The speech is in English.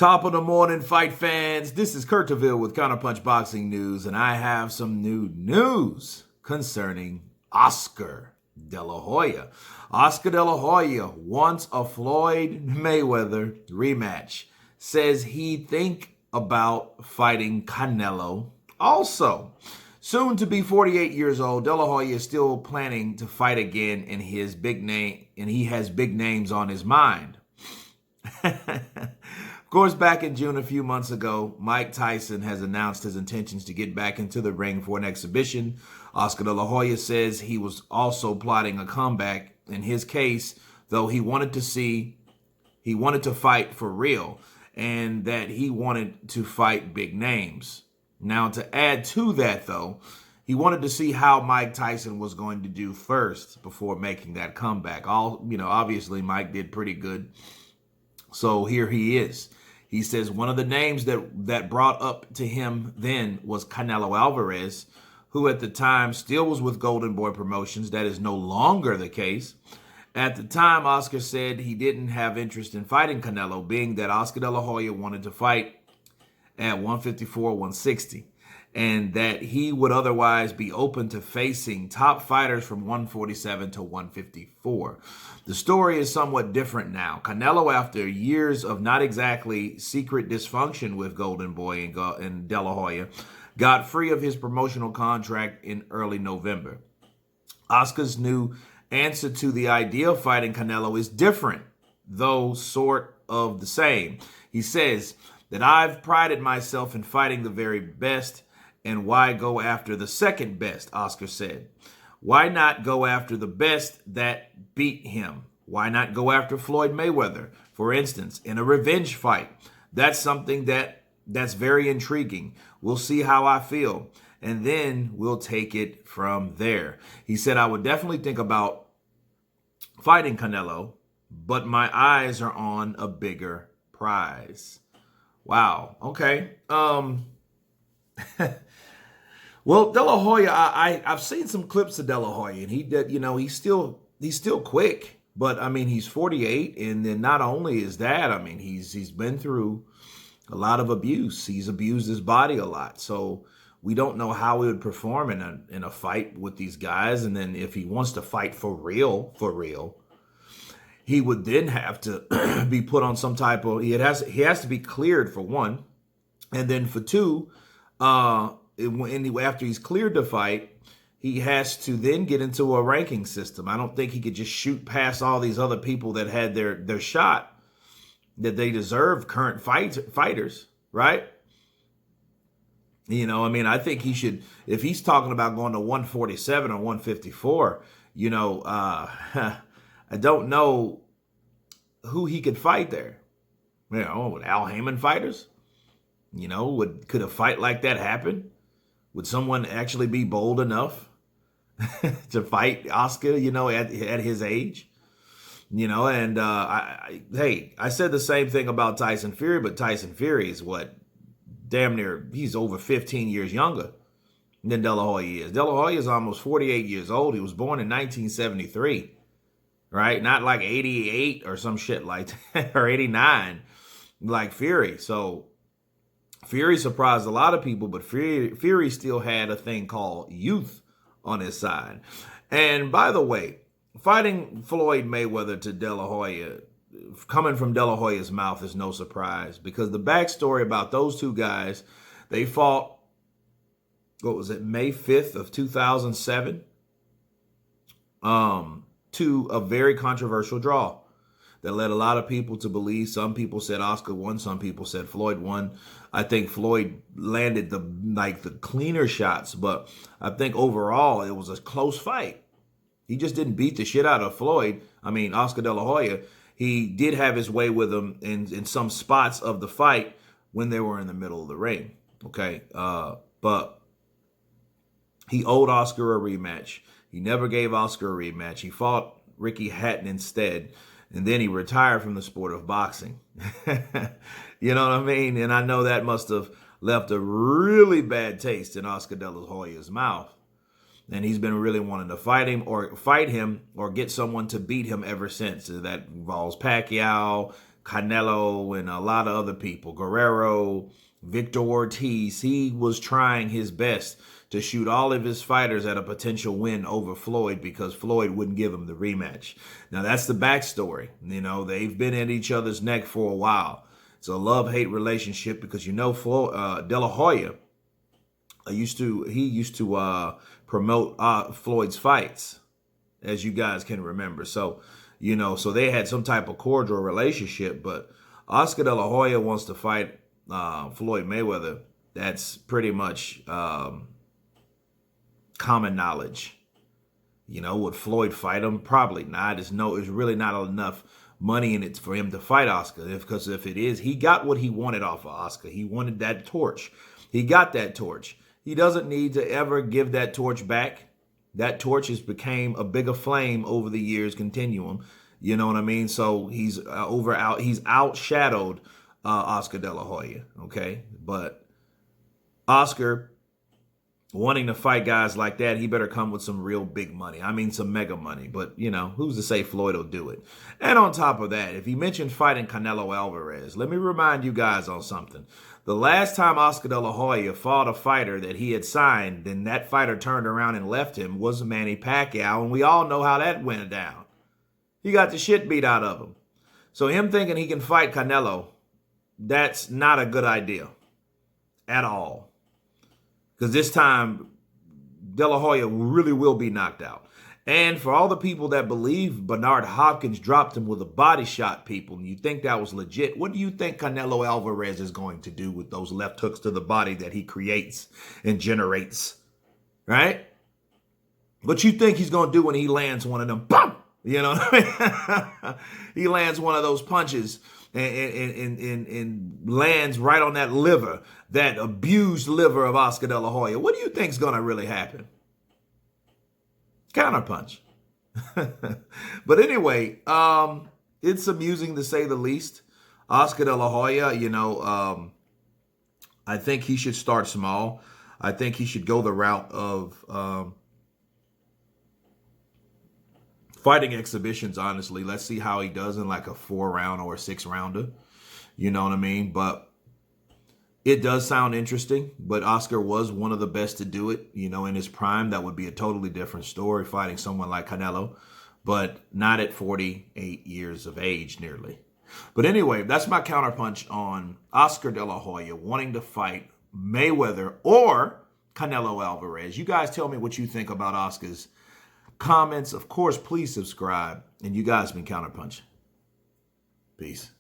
Top of the morning, fight fans. This is Kurt DeVille with Counterpunch Boxing News, and I have some new news concerning Oscar Dela Hoya. Oscar Dela Hoya wants a Floyd Mayweather rematch. Says he'd think about fighting Canelo. Also, soon to be 48 years old, Dela Hoya is still planning to fight again in his big name, and he has big names on his mind. Of course, back in June, a few months ago, Mike Tyson has announced his intentions to get back into the ring for an exhibition. Oscar De La Hoya says he was also plotting a comeback. In his case, though, he wanted to fight for real, and that he wanted to fight big names. Now, to add to that, though, he wanted to see how Mike Tyson was going to do first before making that comeback. Obviously, Mike did pretty good. So here he is. He says one of the names that brought up to him then was Canelo Alvarez, who at the time still was with Golden Boy Promotions. That is no longer the case. At the time, Oscar said he didn't have interest in fighting Canelo, being that Oscar De La Hoya wanted to fight at 154, 160, and that he would otherwise be open to facing top fighters from 147 to 154. The story is somewhat different now. Canelo, after years of not exactly secret dysfunction with Golden Boy and De La Hoya, got free of his promotional contract in early November. Oscar's new answer to the idea of fighting Canelo is different, though sort of the same. He says that I've prided myself in fighting the very best, and why go after the second best, Oscar said. Why not go after the best that beat him? Why not go after Floyd Mayweather, for instance, in a revenge fight? That's something that's very intriguing. We'll see how I feel, and then we'll take it from there. He said, I would definitely think about fighting Canelo, but my eyes are on a bigger prize. Wow. Okay. Well, De La Hoya, I've seen some clips of De La Hoya, and he did, he's still quick, but I mean, he's 48, and then not only is that, I mean, he's been through a lot of abuse. He's abused his body a lot, so we don't know how he would perform in a fight with these guys. And then if he wants to fight for real, he would then have to be put on some type of, he has to be cleared for one, and then for two, after he's cleared to fight, he has to then get into a ranking system. I don't think he could just shoot past all these other people that had their shot, that they deserve, current fighters, right? I think he should, if he's talking about going to 147 or 154, I don't know who he could fight there. Would Al Heyman fighters? Could a fight like that happen? Would someone actually be bold enough to fight Oscar, at his age? I said the same thing about Tyson Fury, but Tyson Fury is he's over 15 years younger than De La Hoya is. De La Hoya is almost 48 years old. He was born in 1973, right? Not like 88 or some shit like that, or 89 like Fury. So Fury surprised a lot of people, but Fury still had a thing called youth on his side. And by the way, fighting Floyd Mayweather to De La Hoya, coming from De La Hoya's mouth, is no surprise, because the backstory about those two guys, they fought, May 5th of 2007, to a very controversial draw that led a lot of people to believe. Some people said Oscar won, some people said Floyd won. I think Floyd landed the cleaner shots, but I think overall it was a close fight. He just didn't beat the shit out of Oscar De La Hoya. He did have his way with him in some spots of the fight when they were in the middle of the ring. Okay, but he owed Oscar a rematch. He never gave Oscar a rematch. He fought Ricky Hatton instead, and then he retired from the sport of boxing. You know what I mean? And I know that must have left a really bad taste in Oscar De La Hoya's mouth. And he's been really wanting to fight him or get someone to beat him ever since. That involves Pacquiao, Canelo and a lot of other people, Guerrero, Victor Ortiz, he was trying his best to shoot all of his fighters at a potential win over Floyd because Floyd wouldn't give him the rematch. Now, that's the backstory. You know, they've been at each other's neck for a while. It's a love-hate relationship because, you know, De La Hoya he used to promote Floyd's fights, as you guys can remember. So, you know, so they had some type of cordial relationship, but Oscar De La Hoya wants to fight Floyd Mayweather. That's pretty much common knowledge. You know, would Floyd fight him? Probably not. There's really not enough money in it for him to fight Oscar. Because if it is, he got what he wanted off of Oscar. He wanted that torch. He got that torch. He doesn't need to ever give that torch back. That torch has became a bigger flame over the years continuum. You know what I mean? So he's he's outshadowed Oscar De La Hoya. Okay, but Oscar wanting to fight guys like that, he better come with some real big money. I mean, some mega money. But, you know, who's to say Floyd will do it? And on top of that, if he mentioned fighting Canelo Alvarez, let me remind you guys on something. The last time Oscar De La Hoya fought a fighter that he had signed, then that fighter turned around and left him, was Manny Pacquiao. And we all know how that went down. He got the shit beat out of him. So him thinking he can fight Canelo, that's not a good idea at all. Because this time, De La Hoya really will be knocked out. And for all the people that believe Bernard Hopkins dropped him with a body shot, people, and you think that was legit, what do you think Canelo Alvarez is going to do with those left hooks to the body that he creates and generates? Right? What you think he's going to do when he lands one of them? Boom! You know what I mean? He lands one of those punches and lands right on that liver, that abused liver of Oscar De La Hoya. What do you think is going to really happen? Counterpunch. But anyway, it's amusing to say the least. Oscar De La Hoya, you know, I think he should start small. I think he should go the route of fighting exhibitions, honestly. Let's see how he does in like a 4-round or a 6-rounder. You know what I mean? But it does sound interesting. But Oscar was one of the best to do it. You know, in his prime, that would be a totally different story, fighting someone like Canelo. But not at 48 years of age, nearly. But anyway, that's my counterpunch on Oscar De La Hoya wanting to fight Mayweather or Canelo Alvarez. You guys tell me what you think about Oscar's comments. Of course, please subscribe. And you guys been counterpunching. Peace.